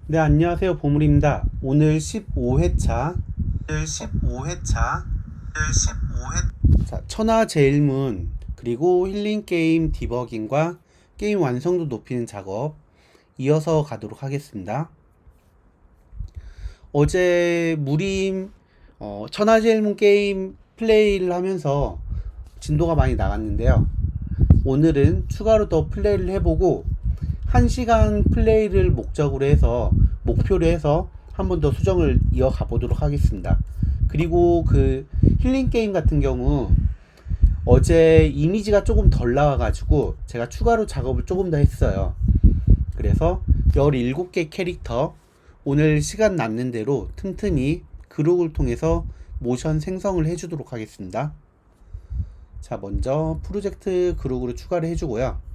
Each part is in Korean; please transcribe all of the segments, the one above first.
네, 안녕하세요. 보물입니다. 오늘 15회차. 자, 천하제일문, 그리고 힐링게임 디버깅과 게임 완성도 높이는 작업 이어서 가도록 하겠습니다. 어제 무림, 천하제일문 게임 플레이를 하면서 진도가 많이 나갔는데요. 오늘은 추가로 더 플레이를 해보고 1시간 플레이를 목표로 해서 한 번 더 수정을 이어가 보도록 하겠습니다. 그리고 그 힐링 게임 같은 경우 어제 이미지가 조금 덜 나와가지고 제가 추가로 작업을 조금 더 했어요. 그래서 17개 캐릭터 오늘 시간 남는 대로 틈틈이 그룹을 통해서 모션 생성을 해주도록 하겠습니다. 자, 먼저 프로젝트 그룹으로 추가를 해주고요.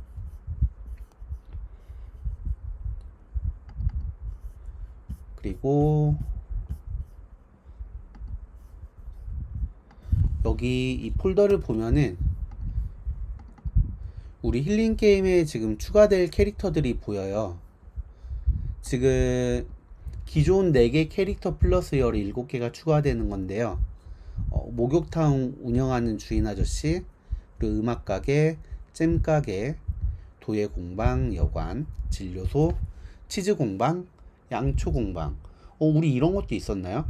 그리고 여기 이 폴더를 보면은 우리 힐링 게임에 지금 추가될 캐릭터들이 보여요. 지금 기존 4개 캐릭터 플러스 17개가 추가되는 건데요. 목욕탕 운영하는 주인 아저씨, 그리고 음악가게, 잼가게, 도예공방, 여관, 진료소, 치즈공방, 양초공방. 우리 이런 것도 있었나요?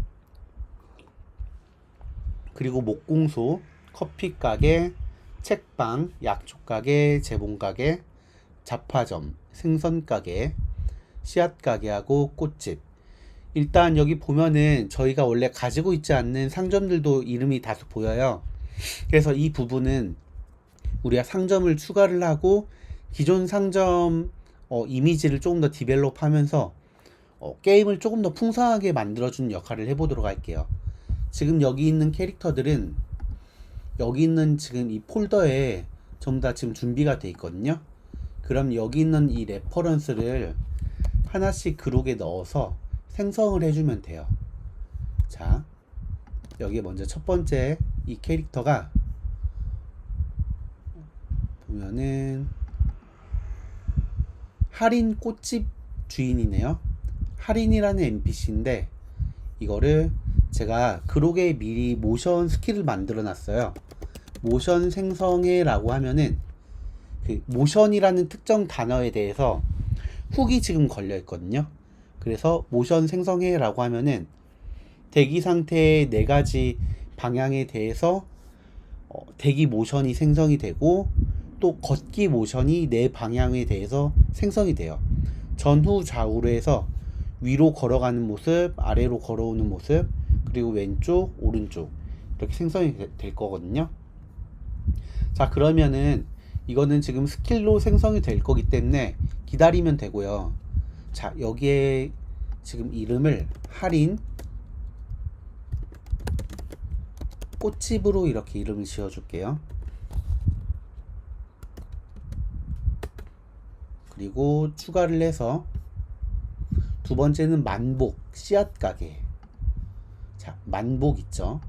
그리고 목공소, 커피가게, 책방, 약초가게, 재봉가게, 잡화점, 생선가게, 씨앗가게하고 꽃집. 일단 여기 보면은 저희가 원래 가지고 있지 않는 상점들도 이름이 다소 보여요. 그래서 이 부분은 우리가 상점을 추가를 하고 기존 상점 이미지를 조금 더 디벨롭 하면서 게임을 조금 더 풍성하게 만들어주는 역할을 해보도록 할게요. 지금 여기 있는 캐릭터들은 여기 있는 지금 이 폴더에 전부 다 지금 준비가 돼 있거든요. 그럼 여기 있는 이 레퍼런스를 하나씩 그룹에 넣어서 생성을 해주면 돼요. 자, 여기에 먼저 첫 번째 이 캐릭터가 보면은 할인 꽃집 주인이네요. 할인이라는 NPC인데 이거를 제가 그룹에 미리 모션 스킬을 만들어 놨어요. 모션 생성해 라고 하면은 그 모션이라는 특정 단어에 대해서 훅이 지금 걸려 있거든요. 그래서 모션 생성해 라고 하면은 대기 상태의 4가지 방향에 대해서 대기 모션이 생성이 되고 또 걷기 모션이 4방향에 대해서 생성이 돼요. 전후 좌우로 해서 위로 걸어가는 모습, 아래로 걸어오는 모습, 그리고 왼쪽, 오른쪽 이렇게 생성이 될 거거든요. 자, 그러면은 이거는 지금 스킬로 생성이 될 거기 때문에 기다리면 되고요. 자, 여기에 지금 이름을 할인 꽃집으로 이렇게 이름을 지어 줄게요. 그리고 추가를 해서 두 번째는 만복 씨앗 가게. 자, 만복 있죠.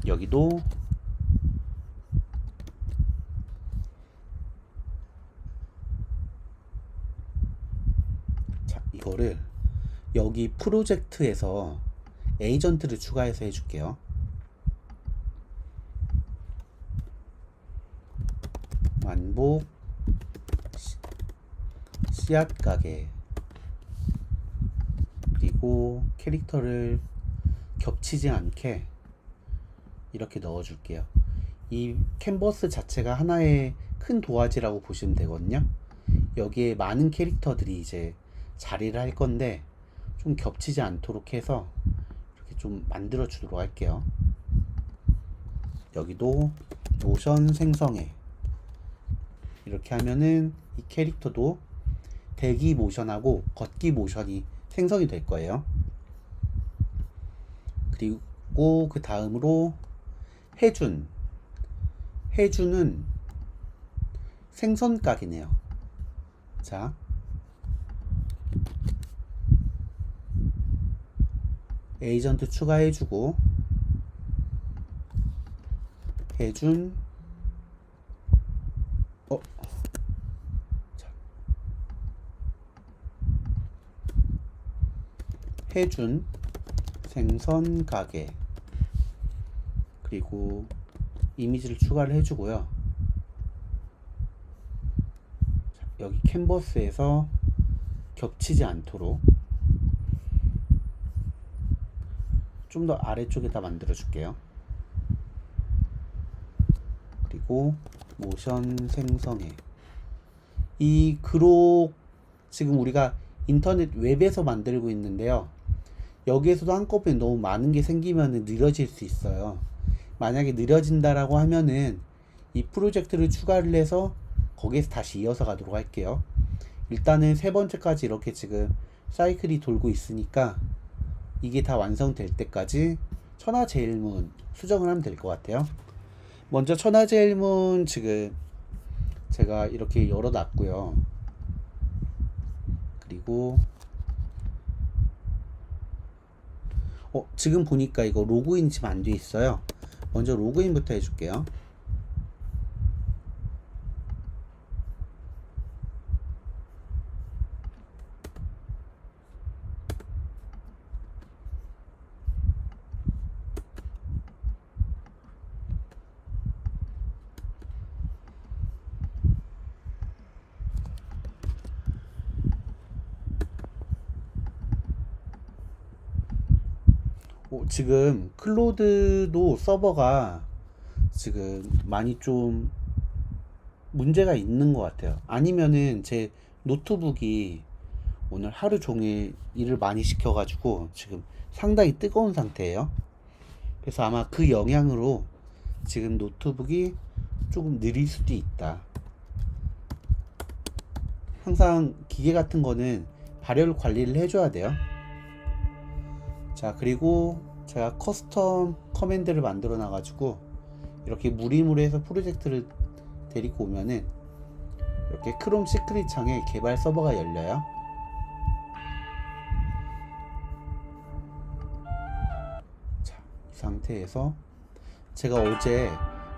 여기도 자, 이거를 여기 프로젝트에서 에이전트를 추가해서 해줄게요. 만복 씨앗 가게. 그리고 캐릭터를 겹치지 않게 이렇게 넣어줄게요. 이 캔버스 자체가 하나의 큰 도화지라고 보시면 되거든요. 여기에 많은 캐릭터들이 이제 자리를 할 건데 좀 겹치지 않도록 해서 이렇게 좀 만들어 주도록 할게요. 여기도 모션 생성해 이렇게 하면은 이 캐릭터도 대기 모션하고 걷기 모션이 생성이 될 거예요. 그리고 그 다음으로 해준은 생선각이네요. 자, 에이전트 추가해주고 해준 자, 해준 생선 가게, 그리고 이미지를 추가를 해주고요. 여기 캔버스에서 겹치지 않도록 좀 더 아래쪽에다 만들어 줄게요. 그리고 모션 생성해. 이 그록 지금 우리가 인터넷 웹에서 만들고 있는데요. 여기에서도 한꺼번에 너무 많은 게 생기면 느려질 수 있어요. 만약에 느려진다라고 하면은 이 프로젝트를 추가를 해서 거기에서 다시 이어서 가도록 할게요. 일단은 세 번째까지 이렇게 지금 사이클이 돌고 있으니까 이게 다 완성될 때까지 천하제일문 수정을 하면 될 것 같아요. 먼저 천하제일문 지금 제가 이렇게 열어놨고요. 그리고 지금 보니까 이거 로그인 지금 안 돼 있어요. 먼저 로그인부터 해줄게요. 지금 클로드도 서버가 지금 많이 좀 문제가 있는 것 같아요. 아니면은 제 노트북이 오늘 하루 종일 일을 많이 시켜가지고 지금 상당히 뜨거운 상태예요. 그래서 아마 그 영향으로 지금 노트북이 조금 느릴 수도 있다. 항상 기계 같은 거는 발열 관리를 해줘야 돼요. 자, 그리고 제가 커스텀 커맨드를 만들어 놔가지고 이렇게 무리무리해서 프로젝트를 데리고 오면은 이렇게 크롬 시크릿 창에 개발 서버가 열려요. 자, 이 상태에서 제가 어제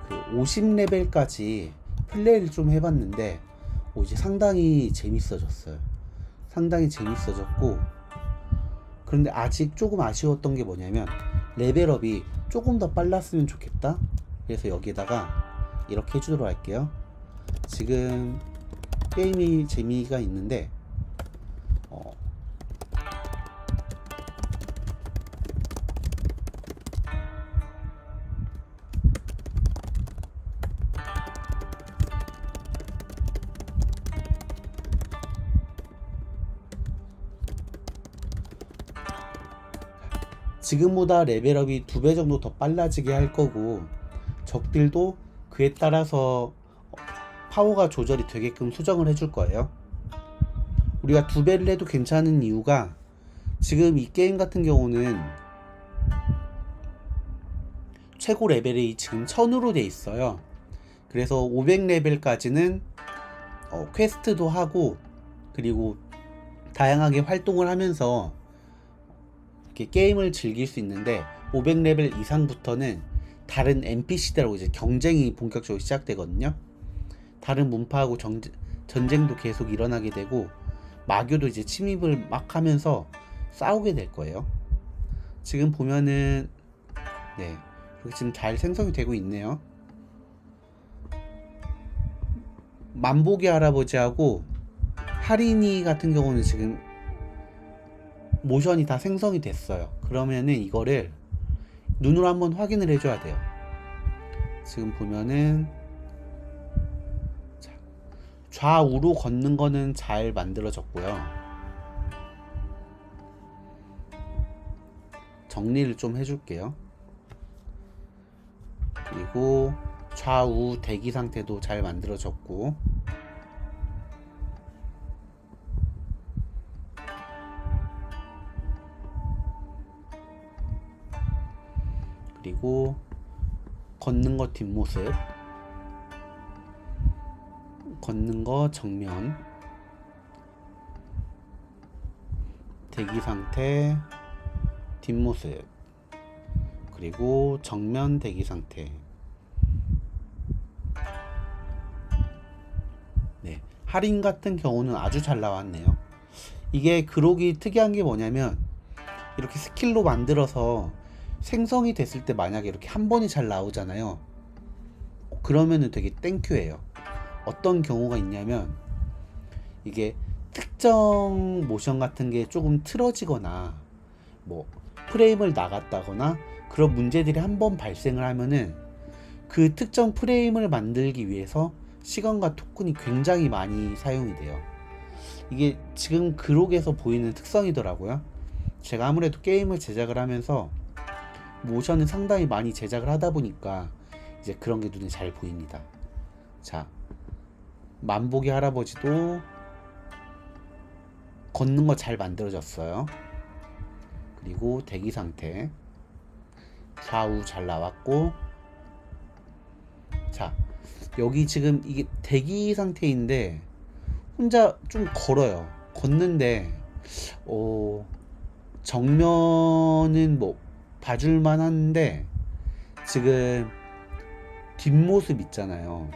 그 50레벨까지 플레이를 좀 해봤는데 이제 상당히 재밌어졌어요. 상당히 재밌어졌고, 그런데 아직 조금 아쉬웠던 게 뭐냐면 레벨업이 조금 더 빨랐으면 좋겠다. 그래서 여기에다가 이렇게 해주도록 할게요. 지금 게임이 재미가 있는데 지금보다 레벨업이 2배 정도 더 빨라지게 할 거고, 적들도 그에 따라서 파워가 조절이 되게끔 수정을 해줄 거예요. 우리가 2배를 해도 괜찮은 이유가 지금 이 게임 같은 경우는 최고 레벨이 지금 1000으로 돼 있어요. 그래서 500레벨까지는 퀘스트도 하고, 그리고 다양하게 활동을 하면서 이렇게 게임을 즐길 수 있는데, 500레벨 이상부터는 다른 NPC들하고 이제 경쟁이 본격적으로 시작되거든요. 다른 문파하고 전쟁도 계속 일어나게 되고, 마교도 이제 침입을 막 하면서 싸우게 될 거예요. 지금 보면은 네, 이렇게 지금 잘 생성이 되고 있네요. 만보기 할아버지하고 할인이 같은 경우는 지금 모션이 다 생성이 됐어요. 그러면은 이거를 눈으로 한번 확인을 해줘야 돼요. 지금 보면은 좌우로 걷는 거는 잘 만들어졌고요. 정리를 좀 해줄게요. 그리고 좌우 대기 상태도 잘 만들어졌고, 그리고 걷는 거 뒷모습, 걷는 거 정면, 대기 상태, 뒷모습, 그리고 정면 대기 상태. 네, 할인 같은 경우는 아주 잘 나왔네요. 이게 그록이 특이한 게 뭐냐면 이렇게 스킬로 만들어서 생성이 됐을 때 만약에 이렇게 한 번이 잘 나오잖아요. 그러면은 되게 땡큐예요. 어떤 경우가 있냐면 이게 특정 모션 같은 게 조금 틀어지거나 뭐 프레임을 나갔다거나 그런 문제들이 한 번 발생을 하면은 그 특정 프레임을 만들기 위해서 시간과 토큰이 굉장히 많이 사용이 돼요. 이게 지금 그록에서 보이는 특성이더라고요. 제가 아무래도 게임을 제작을 하면서 모션을 상당히 많이 제작을 하다 보니까 이제 그런 게 눈에 잘 보입니다. 자, 만보기 할아버지도 걷는 거 잘 만들어졌어요. 그리고 대기 상태 좌우 잘 나왔고, 자 여기 지금 이게 대기 상태인데 혼자 좀 걸어요. 걷는데 정면은 뭐 봐줄만 한데 지금 뒷모습 있잖아요.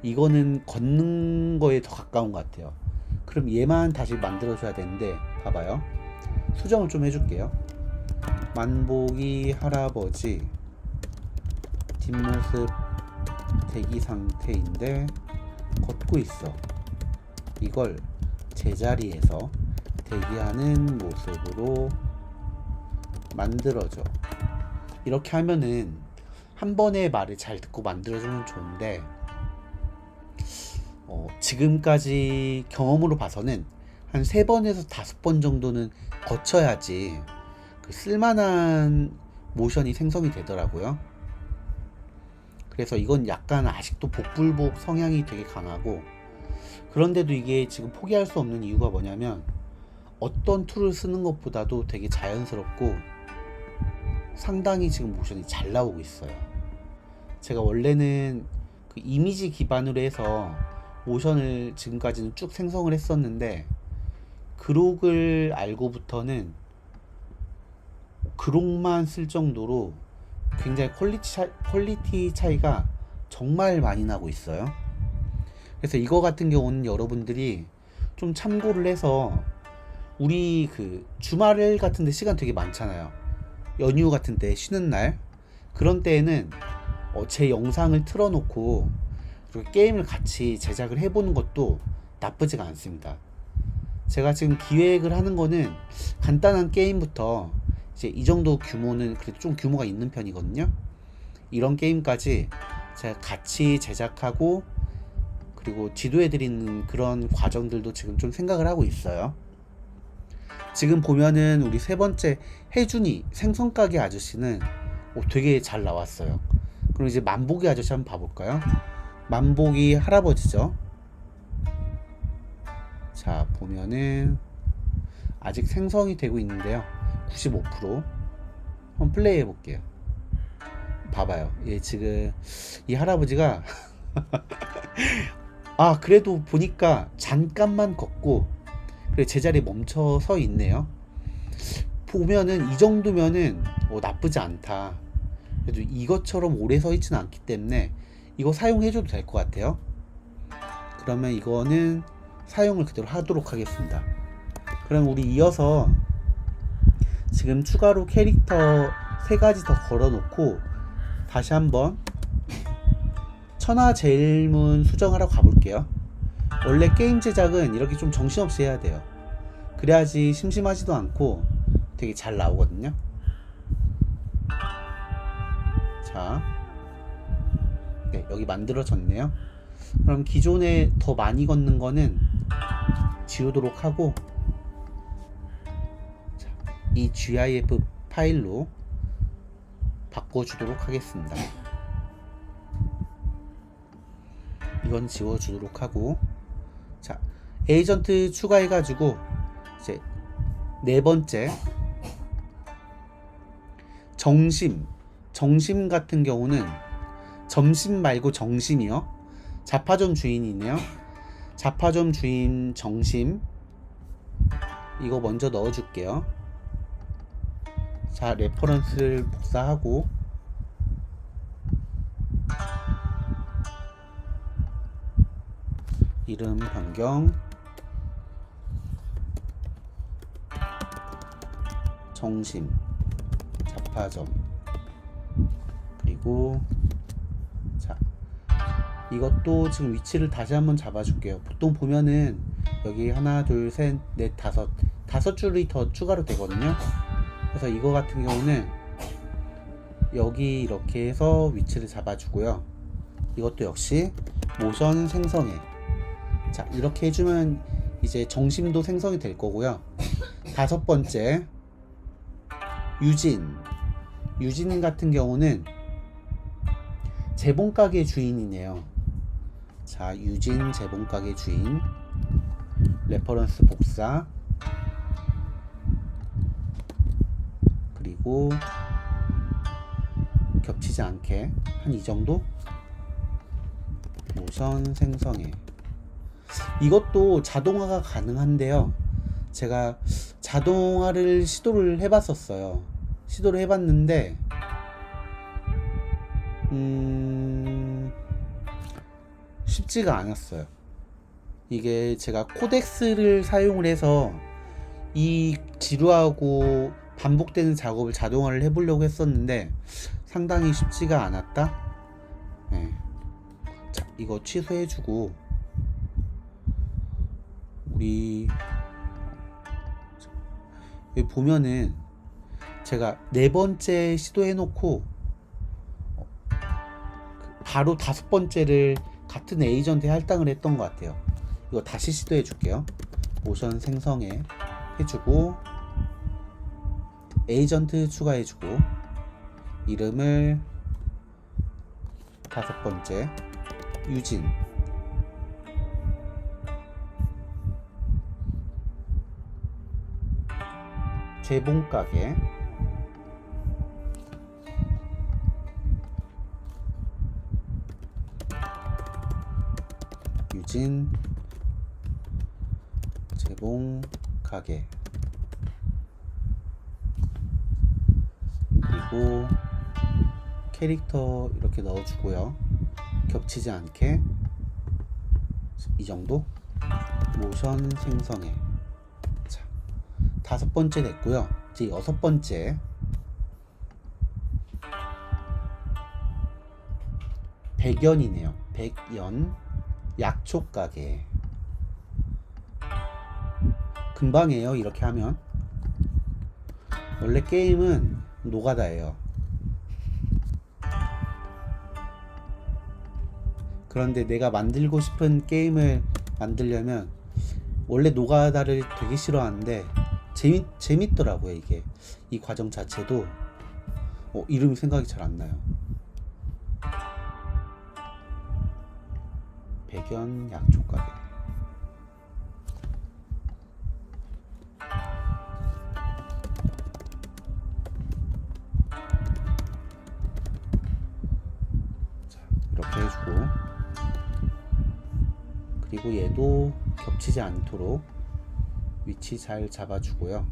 이거는 걷는 거에 더 가까운 것 같아요. 그럼 얘만 다시 만들어줘야 되는데, 봐봐요. 수정을 좀 해줄게요. 만보기 할아버지 뒷모습 대기 상태인데 걷고 있어. 이걸 제자리에서 대기하는 모습으로 만들어줘. 이렇게 하면은 한 번의 말을 잘 듣고 만들어주면 좋은데, 지금까지 경험으로 봐서는 한 3번에서 5번 정도는 거쳐야지 그 쓸만한 모션이 생성이 되더라고요. 그래서 이건 약간 아직도 복불복 성향이 되게 강하고, 그런데도 이게 지금 포기할 수 없는 이유가 뭐냐면 어떤 툴을 쓰는 것보다도 되게 자연스럽고 상당히 지금 모션이 잘 나오고 있어요. 제가 원래는 그 이미지 기반으로 해서 모션을 지금까지는 쭉 생성을 했었는데, 그록을 알고부터는 그록만 쓸 정도로 굉장히 퀄리티 차이가 정말 많이 나고 있어요. 그래서 이거 같은 경우는 여러분들이 좀 참고를 해서, 우리 그 주말 같은 데 시간 되게 많잖아요. 연휴 같은 때, 쉬는 날, 그런 때에는 제 영상을 틀어놓고 그리고 게임을 같이 제작을 해보는 것도 나쁘지가 않습니다. 제가 지금 기획을 하는 거는 간단한 게임부터 이제 이 정도 규모는 그래도 좀 규모가 있는 편이거든요. 이런 게임까지 제가 같이 제작하고 그리고 지도해드리는 그런 과정들도 지금 좀 생각을 하고 있어요. 지금 보면은 우리 3번째 혜준이 생선가게 아저씨는 되게 잘 나왔어요. 그럼 이제 만보기 아저씨 한번 봐볼까요? 만보기 할아버지죠. 자, 보면은 아직 생성이 되고 있는데요. 95%. 한번 플레이 해볼게요. 봐봐요. 얘 지금 이 할아버지가 그래도 보니까 잠깐만 걷고 그래 제자리에 멈춰 서 있네요. 보면은 이 정도면은 나쁘지 않다. 그래도 이것처럼 오래 서 있지는 않기 때문에 이거 사용해줘도 될 것 같아요. 그러면 이거는 사용을 그대로 하도록 하겠습니다. 그럼 우리 이어서 지금 추가로 캐릭터 3가지 더 걸어놓고 다시 한번 천하제일문 수정하러 가볼게요. 원래 게임 제작은 이렇게 좀 정신없이 해야 돼요. 그래야지 심심하지도 않고 되게 잘 나오거든요. 자, 네, 여기 만들어졌네요. 그럼 기존에 더 많이 걷는 거는 지우도록 하고, 자, 이 GIF 파일로 바꿔주도록 하겠습니다. 이건 지워주도록 하고, 자, 에이전트 추가해가지고 이제 4번째 정심 같은 경우는 점심 말고 정심이요. 자파점 주인이네요. 자파점 주인 정심, 이거 먼저 넣어줄게요. 자, 레퍼런스를 복사하고 이름 변경, 정심, 자파점. 그리고 자, 이것도 지금 위치를 다시 한번 잡아줄게요. 보통 보면은 여기 하나, 둘, 셋, 넷, 다섯 줄이 더 추가로 되거든요. 그래서 이거 같은 경우는 여기 이렇게 해서 위치를 잡아주고요. 이것도 역시 모션 생성해. 자, 이렇게 해주면 이제 정심도 생성이 될 거고요. 다섯 번째, 유진 같은 경우는 재봉가게 주인이네요. 자, 유진 재봉가게 주인, 레퍼런스 복사, 그리고 겹치지 않게 한 이 정도 모션 생성해. 이것도 자동화가 가능한데요. 제가 자동화를 시도를 해봤었어요. 시도를 해봤는데 쉽지가 않았어요. 이게 제가 코덱스를 사용을 해서 이 지루하고 반복되는 작업을 자동화를 해보려고 했었는데 상당히 쉽지가 않았다. 네. 자, 이거 취소해주고 우리 여기 보면은 제가 네 번째 시도해놓고 바로 다섯 번째를 같은 에이전트에 할당을 했던 것 같아요. 이거 다시 시도해 줄게요. 모션 생성해 해주고 에이전트 추가해주고 이름을 다섯 번째 유진, 재봉가게, 유진 재봉가게, 그리고 캐릭터 이렇게 넣어주고요. 겹치지 않게 이 정도 모션 생성해. 자, 다섯 번째 됐고요. 이제 여섯 번째 백연이네요. 백연 약초가게. 금방이에요. 이렇게 하면 원래 게임은 노가다예요. 그런데 내가 만들고 싶은 게임을 만들려면 원래 노가다를 되게 싫어하는데 재밌더라고요. 이게 이 과정 자체도. 이름이 생각이 잘 안 나요. 백연 약초가게. 자, 이렇게 해주고 그리고 얘도 겹치지 않도록 위치 잘 잡아주고요.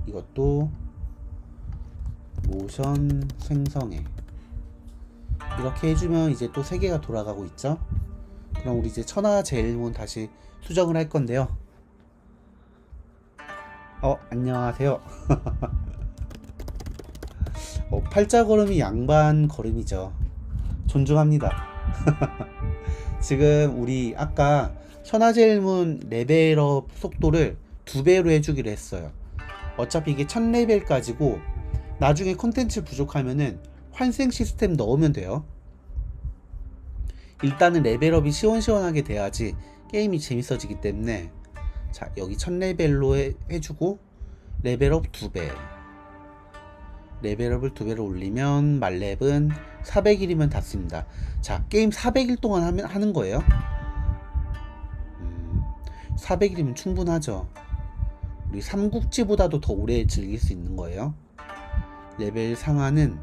이것도 모션 생성해. 이렇게 해주면 이제 또 세 개가 돌아가고 있죠. 그럼 우리 이제 천하제일문 다시 수정을 할 건데요. 안녕하세요. 팔자걸음이 양반 걸음이죠. 존중합니다. 지금 우리 아까 천하제일문 레벨업 속도를 2배로 해주기로 했어요. 어차피 이게 1000레벨까지고 나중에 콘텐츠 부족하면은 환생 시스템 넣으면 돼요. 일단은 레벨업이 시원시원하게 돼야지 게임이 재밌어지기 때문에 자, 여기 1000레벨로 해주고 레벨업 2배, 레벨업을 2배로 올리면 말렙은 400일이면 닿습니다. 자, 게임 400일 동안 하는 거예요. 400일이면 충분하죠. 우리 삼국지보다도 더 오래 즐길 수 있는 거예요. 레벨 상한은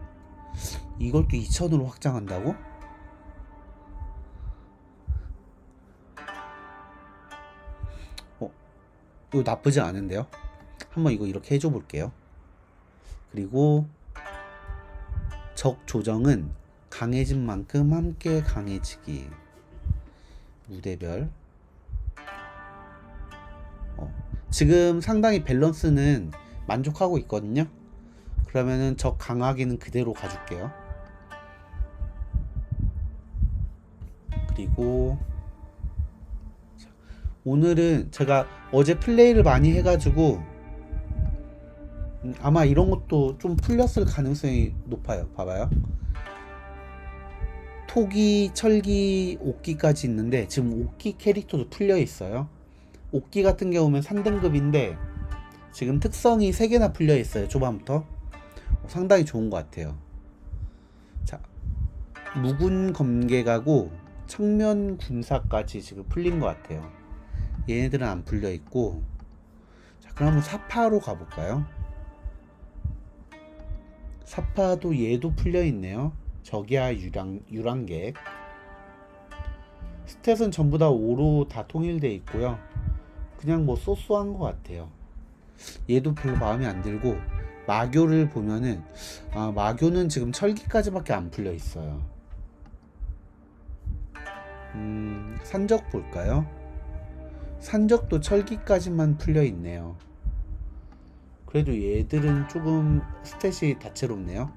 이걸 또 2000으로 확장한다고? 이거 나쁘지 않은데요? 한번 이거 이렇게 해줘 볼게요. 그리고 적 조정은 강해진 만큼 함께 강해지기. 무대별 지금 상당히 밸런스는 만족하고 있거든요. 그러면은 적 강화기는 그대로 가줄게요. 그리고 오늘은 제가 어제 플레이를 많이 해가지고 아마 이런 것도 좀 풀렸을 가능성이 높아요. 봐봐요. 토기, 철기, 옥기까지 있는데 지금 옥기 캐릭터도 풀려 있어요. 옥기 같은 경우는 3등급인데 지금 특성이 3개나 풀려 있어요. 초반부터 상당히 좋은 것 같아요. 자, 묵은 검객하고 청면 군사까지 지금 풀린 것 같아요. 얘네들은 안 풀려 있고, 자, 그럼 한번 사파로 가볼까요? 사파도 얘도 풀려 있네요. 적이야 유랑객. 스탯은 전부 다 5로 다 통일돼 있고요. 그냥 뭐 쏘쏘한 것 같아요. 얘도 별로 마음에 안 들고, 마교를 보면은 마교는 지금 철기까지밖에 안 풀려 있어요. 산적 볼까요? 산적도 철기까지만 풀려 있네요. 그래도 얘들은 조금 스탯이 다채롭네요.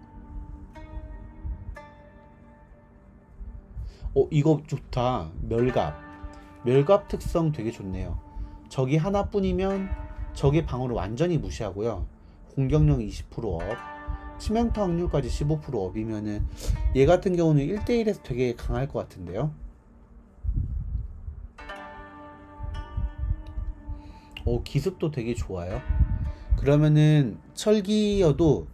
이거 좋다. 멸갑 특성 되게 좋네요. 적이 하나뿐이면 적의 방어를 완전히 무시하고요. 공격력 20% 업, 치명타 확률까지 15% 업이면은 얘 같은 경우는 1대1에서 되게 강할 것 같은데요. 기습도 되게 좋아요. 그러면은 철기여도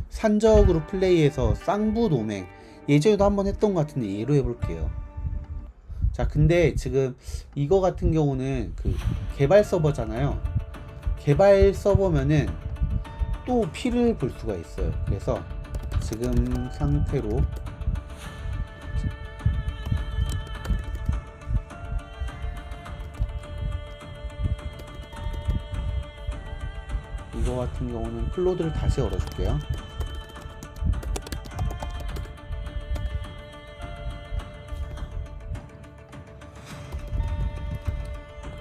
산적으로 플레이해서 쌍부 도맹, 예전에도 한번 했던 것 같은데 얘로 해볼게요. 자, 근데 지금 이거 같은 경우는 그 개발 서버잖아요. 개발 서버면은 또 피를 볼 수가 있어요. 그래서 지금 상태로 이거 같은 경우는 플로드를 다시 열어줄게요.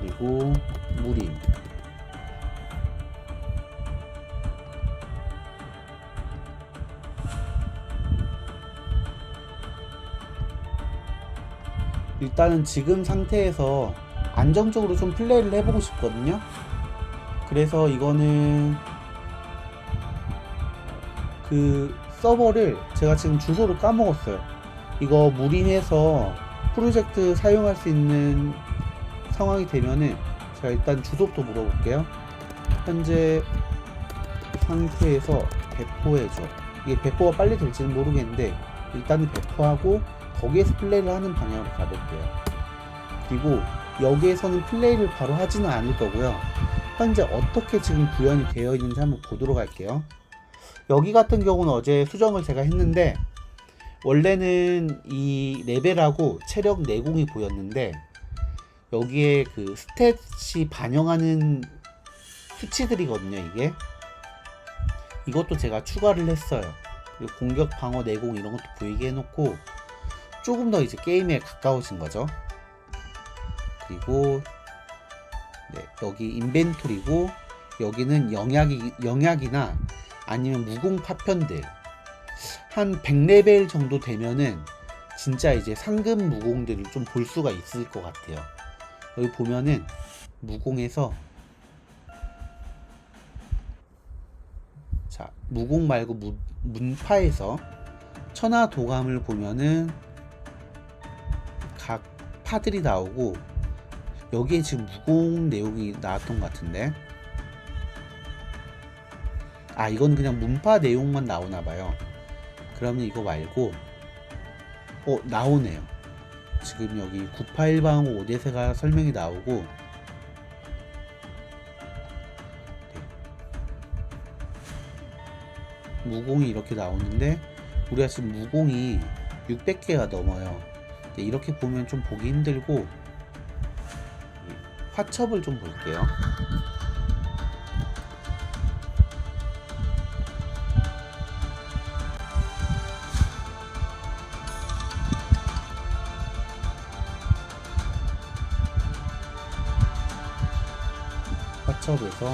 그리고 무림, 일단은 지금 상태에서 안정적으로 좀 플레이를 해보고 싶거든요. 그래서 이거는 그 서버를 제가 지금 주소를 까먹었어요. 이거 무림해서 프로젝트 사용할 수 있는 상황이 되면은 제가 일단 주소부터 물어볼게요. 현재 상태에서 배포해줘. 이게 배포가 빨리 될지는 모르겠는데 일단은 배포하고 거기에서 플레이를 하는 방향으로 가볼게요. 그리고 여기에서는 플레이를 바로 하지는 않을 거고요. 현재 어떻게 지금 구현이 되어 있는지 한번 보도록 할게요. 여기 같은 경우는 어제 수정을 제가 했는데 원래는 이 레벨하고 체력 내공이 보였는데 여기에 그 스탯이 반영하는 수치들이거든요. 이것도 제가 추가를 했어요. 그리고 공격, 방어, 내공 이런 것도 보이게 해놓고 조금 더 이제 게임에 가까워진 거죠. 그리고 네, 여기 인벤토리고 여기는 영약이나 아니면 무공 파편들 한 100레벨 정도 되면은 진짜 이제 상급 무공들을 좀 볼 수가 있을 것 같아요. 여기 보면은 무공에서 자, 무공 말고 문파에서 천하 도감을 보면은 각 파들이 나오고 여기에 지금 무공 내용이 나왔던 것 같은데 이건 그냥 문파 내용만 나오나봐요. 그러면 이거 말고 나오네요. 지금 여기 981방어 오데세가 설명이 나오고 네. 무공이 이렇게 나오는데 우리가 지금 무공이 600개가 넘어요. 네, 이렇게 보면 좀 보기 힘들고 화첩을 좀 볼게요. 스첩에서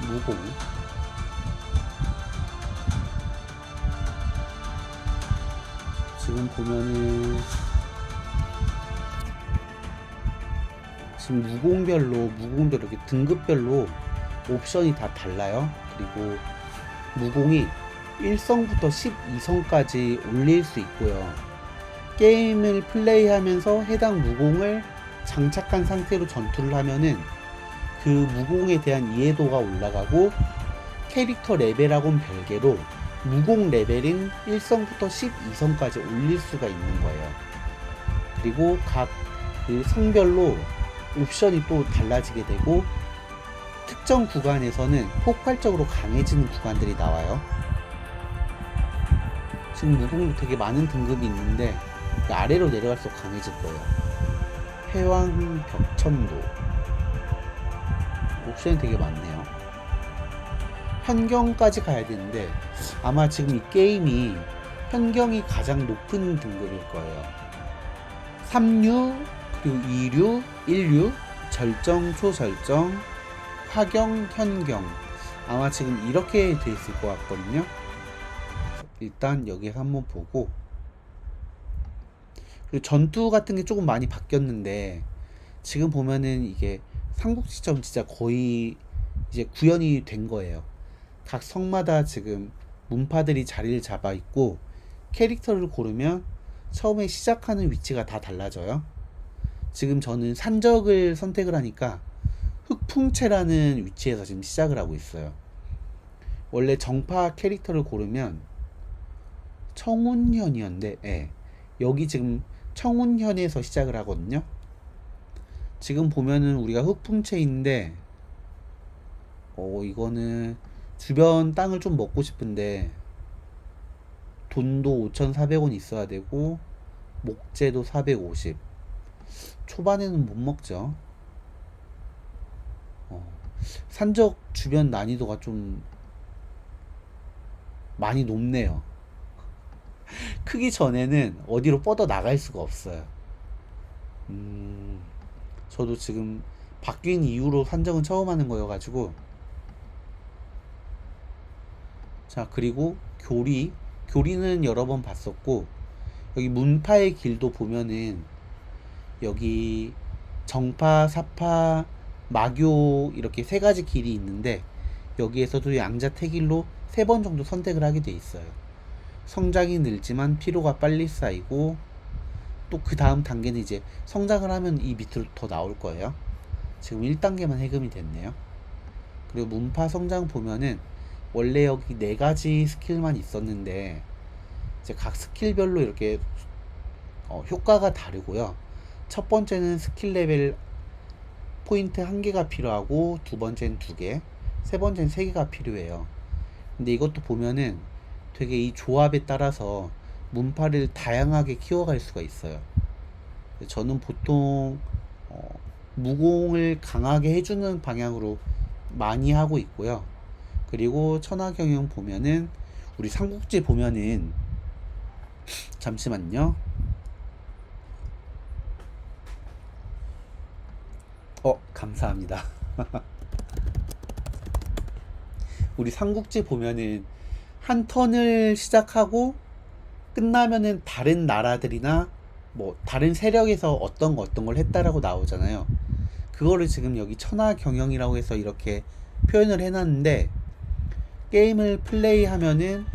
무공, 지금 보면은 지금 무공별로 이렇게 등급별로 옵션이 다 달라요. 그리고 무공이 1성부터 12성까지 올릴 수 있고요. 게임을 플레이하면서 해당 무공을 장착한 상태로 전투를 하면은 그 무공에 대한 이해도가 올라가고, 캐릭터 레벨하고는 별개로 무공 레벨인 1성부터 12성까지 올릴 수가 있는 거예요. 그리고 각 그 성별로 옵션이 또 달라지게 되고, 특정 구간에서는 폭발적으로 강해지는 구간들이 나와요. 지금 무공도 되게 많은 등급이 있는데 아래로 내려갈수록 강해질 거예요. 패왕 벽천도 옵션이 되게 많네요. 현경까지 가야 되는데 아마 지금 이 게임이 현경이 가장 높은 등급일 거예요. 3류, 그리고 2류, 1류, 절정, 초절정, 화경, 현경, 아마 지금 이렇게 돼 있을 것 같거든요. 일단 여기에서 한번 보고, 그리고 전투 같은 게 조금 많이 바뀌었는데 지금 보면은 이게 삼국지처럼 진짜 거의 이제 구현이 된 거예요. 각 성마다 지금 문파들이 자리를 잡아 있고, 캐릭터를 고르면 처음에 시작하는 위치가 다 달라져요. 지금 저는 산적을 선택을 하니까 흑풍채라는 위치에서 지금 시작을 하고 있어요. 원래 정파 캐릭터를 고르면 청운현이었는데, 예, 여기 지금 청운현에서 시작을 하거든요. 지금 보면은 우리가 흑풍채인데, 이거는 주변 땅을 좀 먹고 싶은데 돈도 5,400원 있어야 되고 목재도 450. 초반에는 못 먹죠. 산적 주변 난이도가 좀 많이 높네요. 크기 전에는 어디로 뻗어 나갈 수가 없어요. 저도 지금 바뀐 이후로 산적은 처음 하는 거여가지고. 자, 그리고 교리는 여러 번 봤었고, 여기 문파의 길도 보면은 여기 정파, 사파, 마교 이렇게 세 가지 길이 있는데, 여기에서도 양자택일로 3번 정도 선택을 하게 돼 있어요. 성장이 늘지만 피로가 빨리 쌓이고, 또 그 다음 단계는 이제 성장을 하면 이 밑으로 더 나올 거예요. 지금 1단계만 해금이 됐네요. 그리고 문파 성장 보면은 원래 여기 4가지 스킬만 있었는데 이제 각 스킬별로 이렇게 효과가 다르고요. 첫 번째는 스킬 레벨 포인트 1개가 필요하고, 두 번째는 2개, 세 번째는 3개가 필요해요. 근데 이것도 보면은 되게 이 조합에 따라서 문파를 다양하게 키워갈 수가 있어요. 저는 보통 무공을 강하게 해주는 방향으로 많이 하고 있고요. 그리고 천하경영 보면은 우리 삼국지 보면은, 잠시만요. 감사합니다. 우리 삼국지 보면은 한 턴을 시작하고 끝나면은 다른 나라들이나 뭐 다른 세력에서 어떤 걸 했다라고 나오잖아요. 그거를 지금 여기 천하경영이라고 해서 이렇게 표현을 해놨는데, 게임을 플레이하면은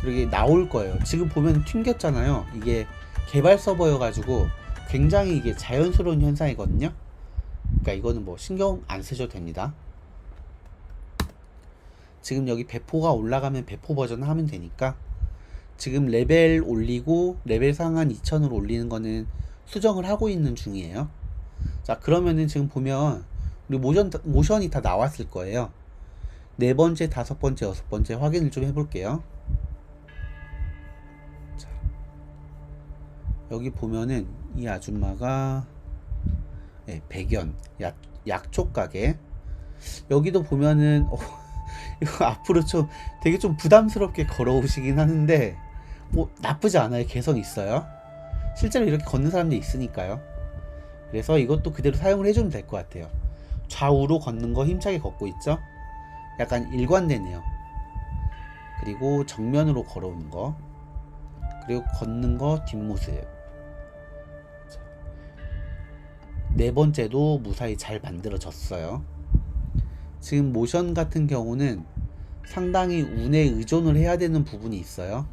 이렇게 나올 거예요. 지금 보면 튕겼잖아요. 이게 개발 서버여가지고 굉장히 이게 자연스러운 현상이거든요. 그러니까 이거는 뭐 신경 안 쓰셔도 됩니다. 지금 여기 배포가 올라가면 배포 버전 하면 되니까, 지금 레벨 올리고 레벨 상한 2000으로 올리는 거는 수정을 하고 있는 중이에요. 자, 그러면은 지금 보면 우리 모션이 다 나왔을 거예요. 4번째, 5번째, 6번째 확인을 좀 해볼게요. 자, 여기 보면은 이 아줌마가 백연 약초 가게. 여기도 보면은 이거 앞으로 좀 되게 좀 부담스럽게 걸어오시긴 하는데 뭐 나쁘지 않아요. 개성 있어요. 실제로 이렇게 걷는 사람들이 있으니까요. 그래서 이것도 그대로 사용을 해주면 될 것 같아요. 좌우로 걷는 거 힘차게 걷고 있죠? 약간 일관되네요. 그리고 정면으로 걸어오는 거, 그리고 걷는 거 뒷모습. 네 번째도 무사히 잘 만들어졌어요. 지금 모션 같은 경우는 상당히 운에 의존을 해야 되는 부분이 있어요.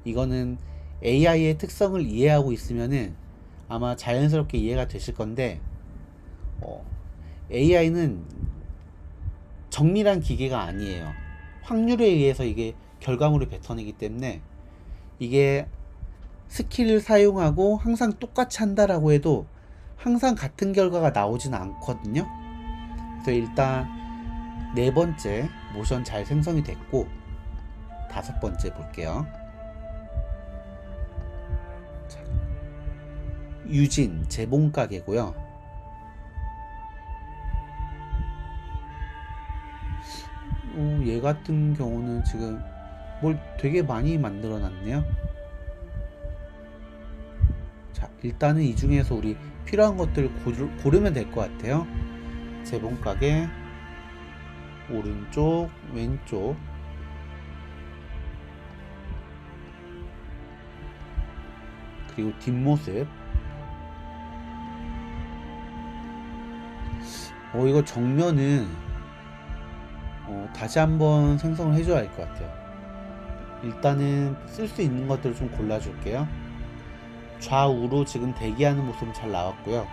이거는 AI의 특성을 이해하고 있으면은 아마 자연스럽게 이해가 되실 건데, AI는 정밀한 기계가 아니에요. 확률에 의해서 이게 결과물을 뱉어내기 때문에, 이게 스킬을 사용하고 항상 똑같이 한다라고 해도 항상 같은 결과가 나오진 않거든요. 그래서 일단 네 번째 모션 잘 생성이 됐고, 다섯 번째 볼게요. 자, 유진 재봉가게고요. 얘 같은 경우는 지금 뭘 되게 많이 만들어 놨네요. 자, 일단은 이 중에서 우리 필요한 것들을 고르면 될 것 같아요. 재봉가게, 오른쪽, 왼쪽, 그리고 뒷모습. 이거 정면은 다시 한번 생성을 해줘야 할 것 같아요. 일단은 쓸 수 있는 것들을 좀 골라줄게요. 좌우로 지금 대기하는 모습은 잘 나왔고요.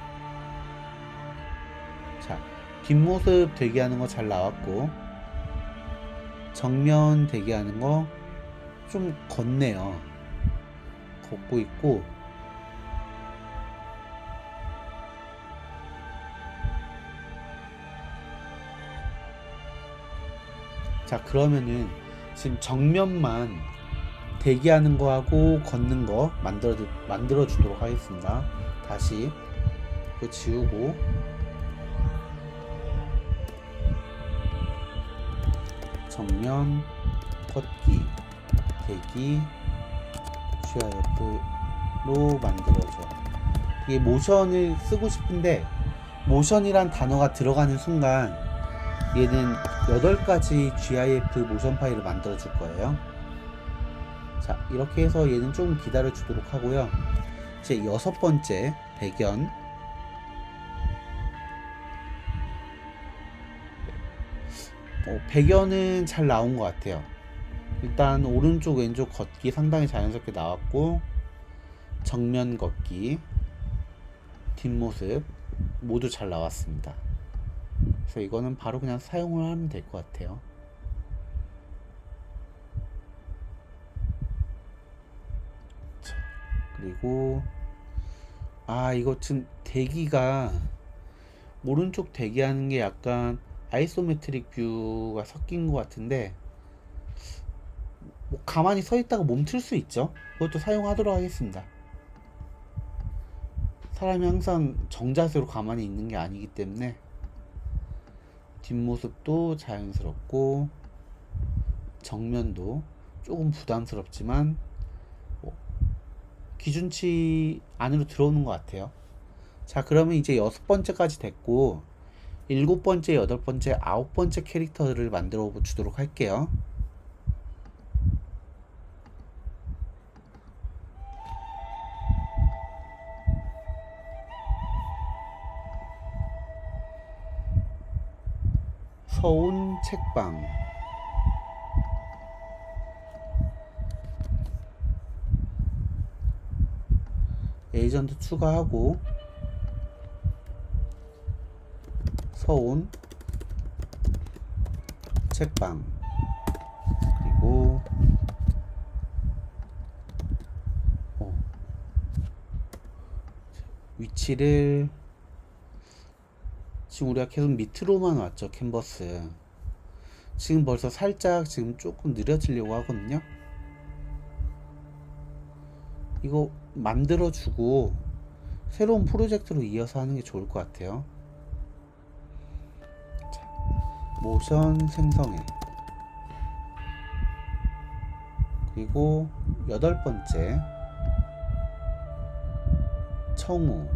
자, 뒷모습 대기하는 거 잘 나왔고, 정면 대기하는 거 좀 걷네요. 걷고 있고, 자, 그러면은 지금 정면만 대기하는 거하고 걷는 거 만들어 주도록 하겠습니다. 다시 이거 지우고, 정면 걷기 대기 GIF로 만들어줘. 이게 모션을 쓰고 싶은데, 모션이란 단어가 들어가는 순간 얘는 8가지 GIF 모션 파일을 만들어 줄 거예요. 자, 이렇게 해서 얘는 좀 기다려 주도록 하고요. 이제 여섯 번째 배경. 배경은 잘 나온 것 같아요. 일단 오른쪽 왼쪽 걷기 상당히 자연스럽게 나왔고, 정면 걷기, 뒷모습 모두 잘 나왔습니다. 그래서 이거는 바로 그냥 사용을 하면 될 것 같아요. 자, 그리고 이거 지금 대기가, 오른쪽 대기하는 게 약간 아이소메트릭 뷰가 섞인 것 같은데, 뭐 가만히 서 있다가 멈출 수 있죠. 그것도 사용하도록 하겠습니다. 사람이 항상 정자세로 가만히 있는 게 아니기 때문에. 뒷모습도 자연스럽고, 정면도 조금 부담스럽지만 기준치 안으로 들어오는 것 같아요. 자, 그러면 이제 6번째까지 됐고, 7번째, 8번째, 9번째 캐릭터를 만들어 주도록 할게요. 서운 책방, 에이전트 추가하고, 서운 책방, 그리고 위치를 지금 우리가 계속 밑으로만 왔죠. 캔버스 지금 벌써 살짝 지금 조금 느려지려고 하거든요. 이거 만들어주고 새로운 프로젝트로 이어서 하는 게 좋을 것 같아요. 자, 모션 생성해. 그리고 8번째 청우.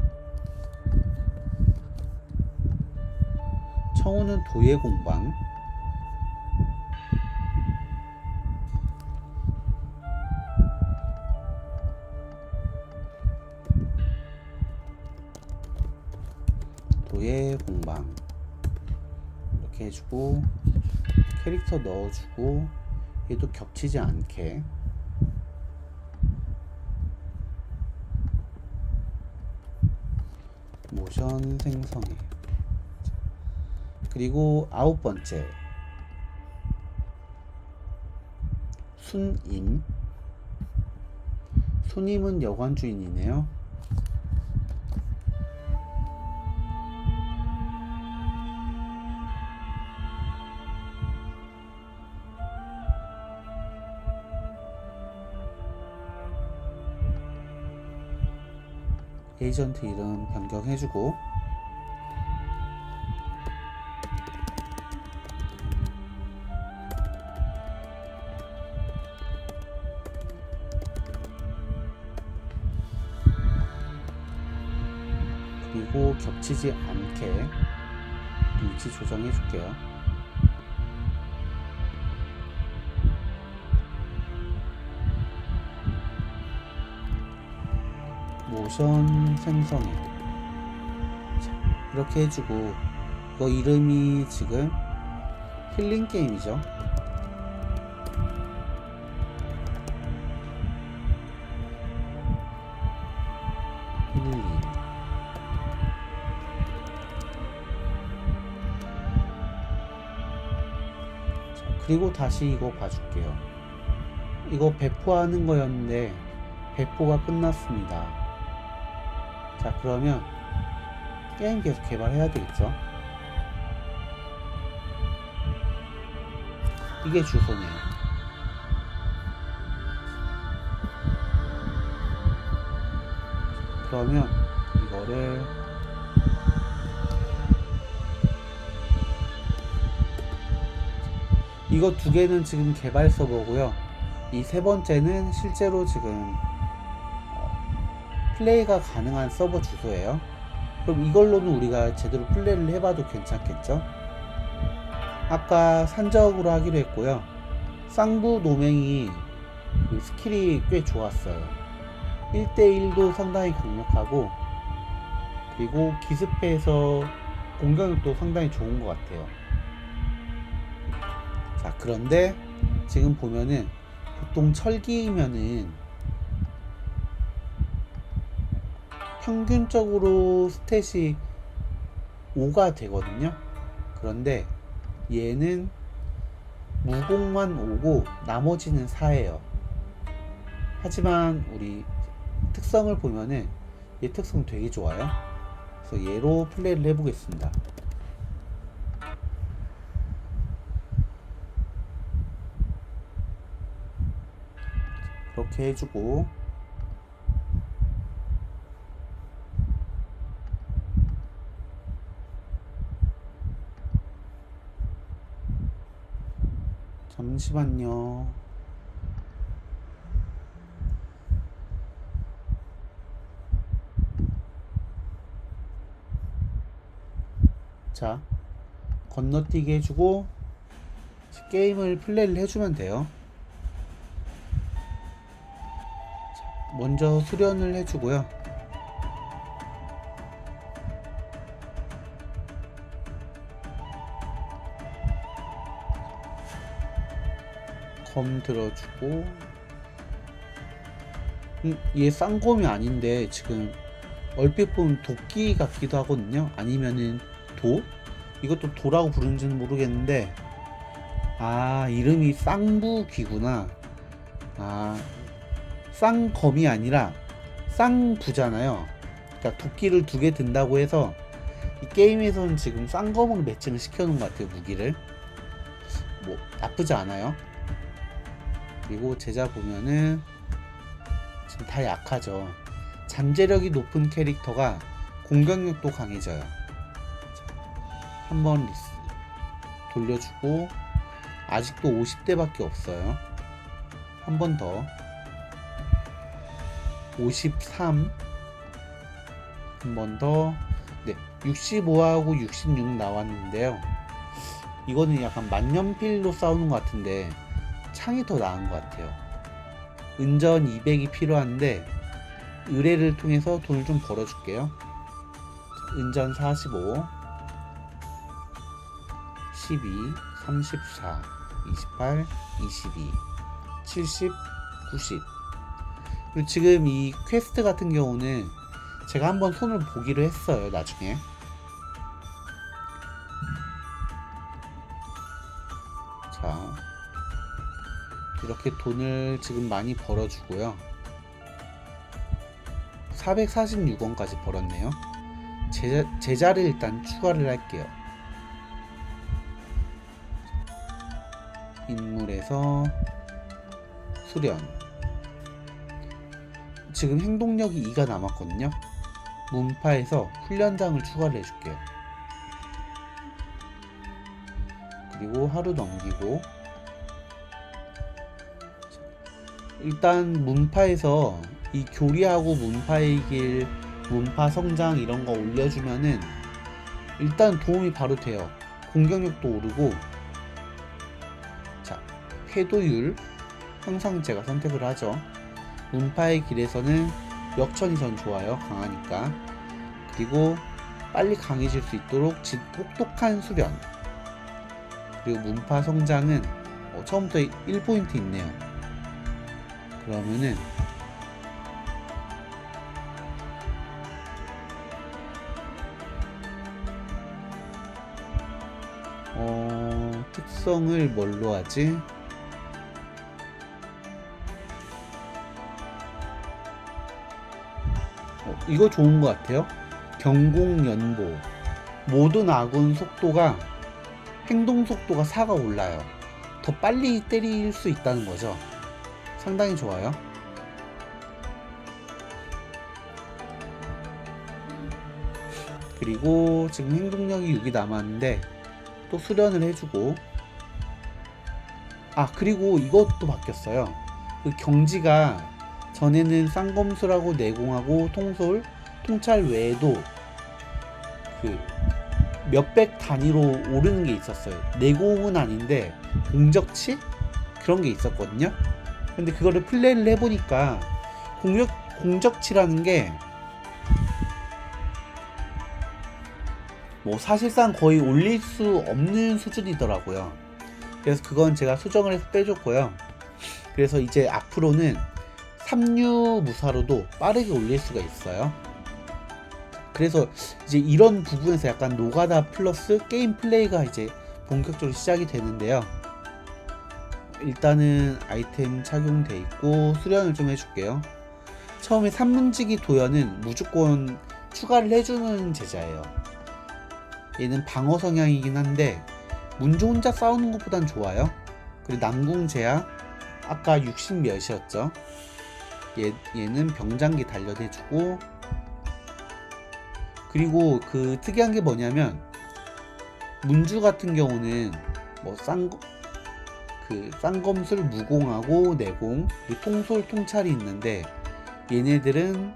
청우는 도예 공방, 도예 공방 이렇게 해주고 캐릭터 넣어주고 얘도 겹치지 않게 모션 생성해. 그리고 9번째 순임. 순임은 여관 주인이네요. 에이전트 이름 변경해주고 그리고 겹치지 않게 위치 조정해 줄게요. 모션 생성해. 자, 이렇게 해주고 이거 이름이 지금 힐링 게임이죠. 힐링. 자, 그리고 다시 이거 봐줄게요. 이거 배포하는 거였는데 배포가 끝났습니다. 자, 그러면 게임 계속 개발해야 되겠죠. 이게 주소네요. 그러면 이거를 이거 두 개는 지금 개발 서버고요. 이 세 번째는 실제로 지금 플레이가 가능한 서버 주소예요. 그럼 이걸로는 우리가 제대로 플레이를 해봐도 괜찮겠죠? 아까 산적으로 하기로 했고요. 쌍부 노맹이 그 스킬이 꽤 좋았어요. 1대1도 상당히 강력하고 그리고 기습해서 공격력도 상당히 좋은 것 같아요. 자, 그런데 지금 보면은 보통 철기면은 평균적으로 스탯이 5가 되거든요. 그런데 얘는 무공만 5고 나머지는 4예요. 하지만 우리 특성을 보면은 얘 특성 되게 좋아요. 그래서 얘로 플레이를 해보겠습니다. 이렇게 해주고 잠시만요. 자, 건너뛰기 해주고 게임을 플레이를 해주면 돼요. 자, 먼저 수련을 해주고요. 검 들어주고 얘 쌍검이 아닌데 지금 얼핏 보면 도끼 같기도 하거든요. 아니면은 도? 이것도 도라고 부르는지는 모르겠는데 아, 이름이 쌍부귀구나. 아, 쌍검이 아니라 쌍부잖아요. 그러니까 도끼를 두 개 든다고 해서 이 게임에서는 지금 쌍검으로 매칭을 시켜놓은 것 같아요. 무기를 뭐 나쁘지 않아요. 그리고 제자 보면은 지금 다 약하죠. 잠재력이 높은 캐릭터가 공격력도 강해져요. 한번 돌려주고 아직도 50대밖에 없어요. 한 번 더 53 한 번 더. 네, 65하고 66 나왔는데요. 이거는 약간 만년필로 싸우는 것 같은데 창이 더 나은 것 같아요. 은전 200이 필요한데 의뢰를 통해서 돈을 좀 벌어줄게요. 은전 45, 12, 34, 28, 22, 70, 90. 그리고 지금 이 퀘스트 같은 경우는 제가 한번 손을 보기로 했어요. 나중에 자, 이렇게 돈을 지금 많이 벌어주고요. 446원까지 벌었네요. 제자를 일단 추가를 할게요. 인물에서 수련. 지금 행동력이 2가 남았거든요. 문파에서 훈련장을 추가를 해줄게요. 그리고 하루 넘기고, 일단 문파에서 이 교리하고 문파의 길, 문파 성장 이런 거 올려주면은 일단 도움이 바로 돼요. 공격력도 오르고. 자, 회도율 항상 제가 선택을 하죠. 문파의 길에서는 역천이 전 좋아요. 강하니까. 그리고 빨리 강해질 수 있도록 혹독한 수련. 그리고 문파 성장은 처음부터 1포인트 있네요. 그러면은 특성을 뭘로 하지? 이거 좋은 것 같아요. 경공연보. 모든 아군 속도가 행동 속도가 4가 올라요. 더 빨리 때릴 수 있다는 거죠. 상당히 좋아요. 그리고 지금 행동력이 6이 남았는데 또 수련을 해주고, 그리고 이것도 바뀌었어요. 그 경지가 전에는 쌍검술하고 내공하고 통솔, 통찰 외에도 그 몇백 단위로 오르는 게 있었어요. 내공은 아닌데 공적치? 그런 게 있었거든요. 근데 그거를 플레이를 해보니까 공적치라는 게 뭐 사실상 거의 올릴 수 없는 수준이더라고요. 그래서 그건 제가 수정을 해서 빼줬고요. 그래서 이제 앞으로는 3류 무사로도 빠르게 올릴 수가 있어요. 그래서 이제 이런 부분에서 약간 노가다 플러스 게임 플레이가 이제 본격적으로 시작이 되는데요. 일단은 아이템 착용돼 있고 수련을 좀 해줄게요. 처음에 산문지기 도연은 무조건 추가를 해주는 제자예요. 얘는 방어 성향이긴 한데 문주 혼자 싸우는 것보단 좋아요. 그리고 남궁제야 아까 60 몇이었죠. 얘는 병장기 단련해주고, 그리고 그 특이한 게 뭐냐면 문주 같은 경우는 뭐 쌍검술 무공하고 내공, 통솔 통찰이 있는데 얘네들은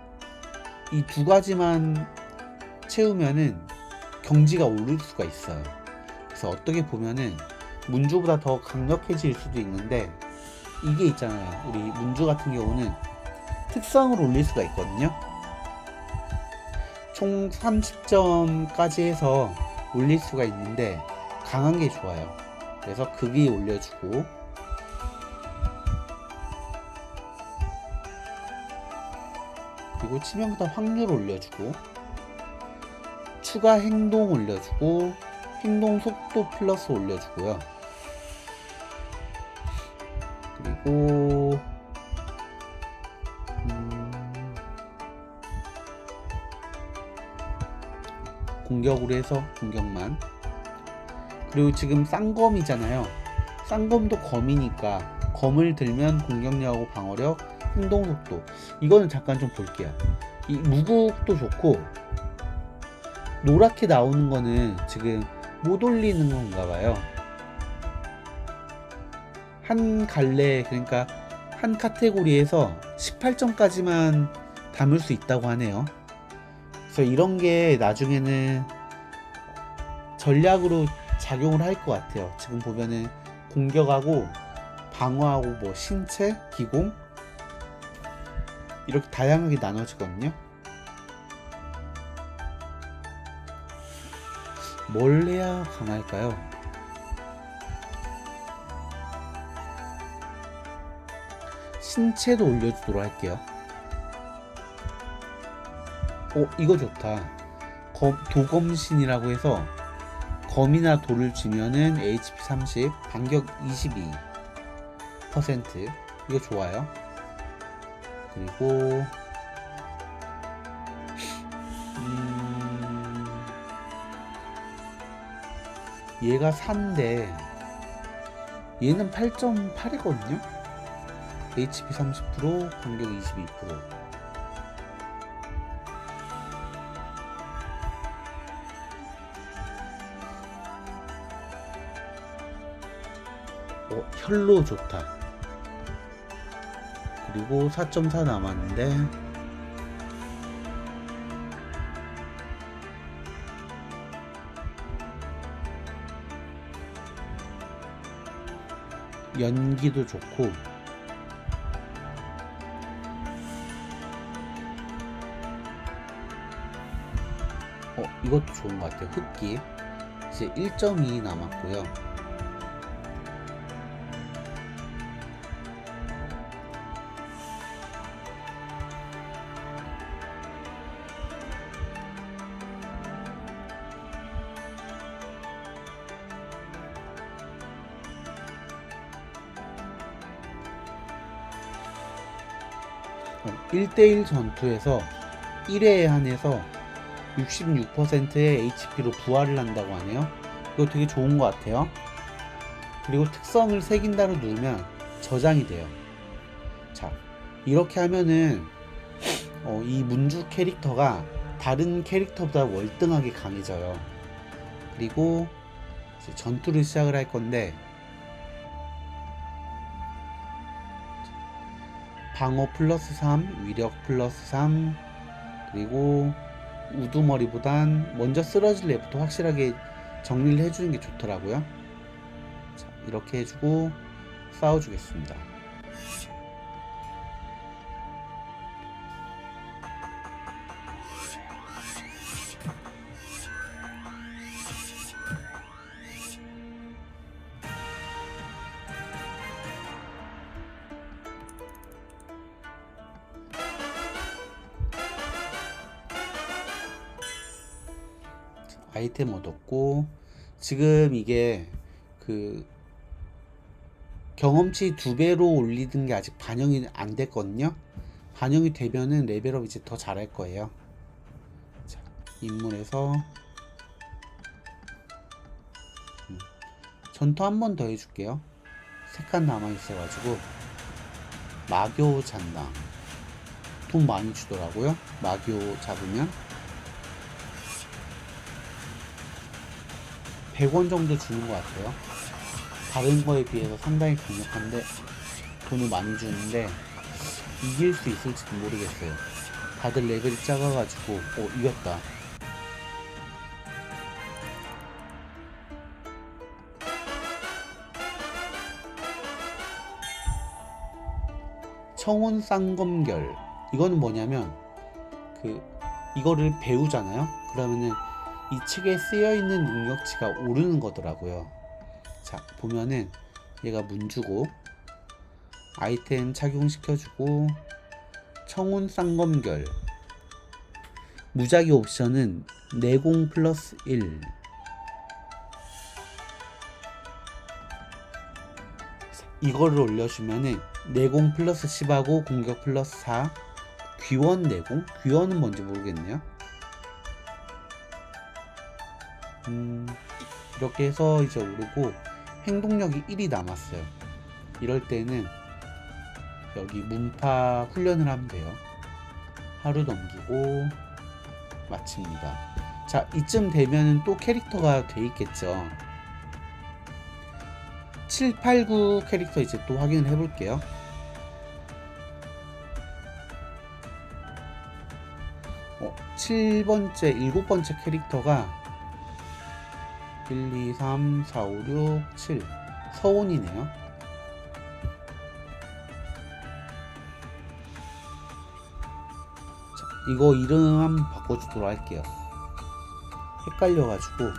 이 두 가지만 채우면은 경지가 오를 수가 있어요. 그래서 어떻게 보면은 문주보다 더 강력해질 수도 있는데, 이게 있잖아요. 우리 문주 같은 경우는 특성을 올릴 수가 있거든요. 총 30점까지 해서 올릴 수가 있는데 강한 게 좋아요. 그래서 극이 올려주고, 그리고 치명타 확률 올려주고, 추가 행동 올려주고, 행동 속도 플러스 올려주고요. 그리고 공격으로 해서 공격만. 그리고 지금 쌍검이잖아요. 쌍검도 검이니까 검을 들면 공격력하고 방어력, 행동 속도. 이거는 잠깐 좀 볼게요. 이 무국도 좋고, 노랗게 나오는 거는 지금 못 올리는 건가 봐요. 한 갈래, 그러니까 한 카테고리에서 18점까지만 담을 수 있다고 하네요. 그래서 이런 게 나중에는 전략으로 작용을 할 것 같아요. 지금 보면은 공격하고 방어하고 뭐 신체, 기공 이렇게 다양하게 나눠지거든요. 뭘 해야 강할까요? 신체도 올려주도록 할게요. 이거 좋다. 도검신이라고 해서 검이나 돌을 쥐면은 HP 30, 반격 22%. 이거 좋아요. 그리고 얘가 4인데 얘는 8.8이거든요. HP 30%, 반격 22%. 혈로 좋다. 그리고 4.4 남았는데 연기도 좋고 이것도 좋은 것 같아요. 흡기 이제 1.2 남았고요. 어, 1대1 전투에서 1회에 한해서 66%의 HP로 부활을 한다고 하네요. 이거 되게 좋은 것 같아요. 그리고 특성을 새긴다로 누르면 저장이 돼요. 자, 이렇게 하면은 이 문주 캐릭터가 다른 캐릭터보다 월등하게 강해져요. 그리고 이제 전투를 시작을 할 건데 방어 플러스 3, 위력 플러스 3, 그리고 우두머리보단 먼저 쓰러질 애부터 확실하게 정리를 해주는 게 좋더라고요. 자, 이렇게 해주고 싸워주겠습니다. 아이템 얻었고 지금 이게 그 경험치 2배로 올리는 게 아직 반영이 안 됐거든요. 반영이 되면은 레벨업 이제 더 잘할 거예요. 자, 인물에서 전투 한 번 더 해줄게요. 3칸 남아있어가지고 마교 잔당 돈 많이 주더라고요. 마교 잡으면 100원 정도 주는 것 같아요. 다른 거에 비해서 상당히 강력한데 돈을 많이 주는데 이길 수 있을지도 모르겠어요. 다들 레벨이 작아가지고 이겼다. 청혼 쌍검결 이거는 뭐냐면 이거를 배우잖아요. 그러면은 이 책에 쓰여있는 능력치가 오르는 거더라고요. 자, 보면은 얘가 문주고 아이템 착용시켜주고 청혼 쌍검결 무작위 옵션은 내공 플러스 1 이거를 올려주면은 내공 플러스 10하고 공격 플러스 4 귀원 내공? 귀원은 뭔지 모르겠네요. 이렇게 해서 이제 오르고 행동력이 1이 남았어요. 이럴 때는 여기 문파 훈련을 하면 돼요. 하루 넘기고 마칩니다. 자, 이쯤 되면은 또 캐릭터가 돼 있겠죠. 7, 8, 9 캐릭터 이제 또 확인을 해볼게요. 7번째, 7번째 캐릭터가 1, 2, 3, 4, 5, 6, 7 서운이네요. 자, 이거 이름 한번 바꿔주도록 할게요. 헷갈려가지고.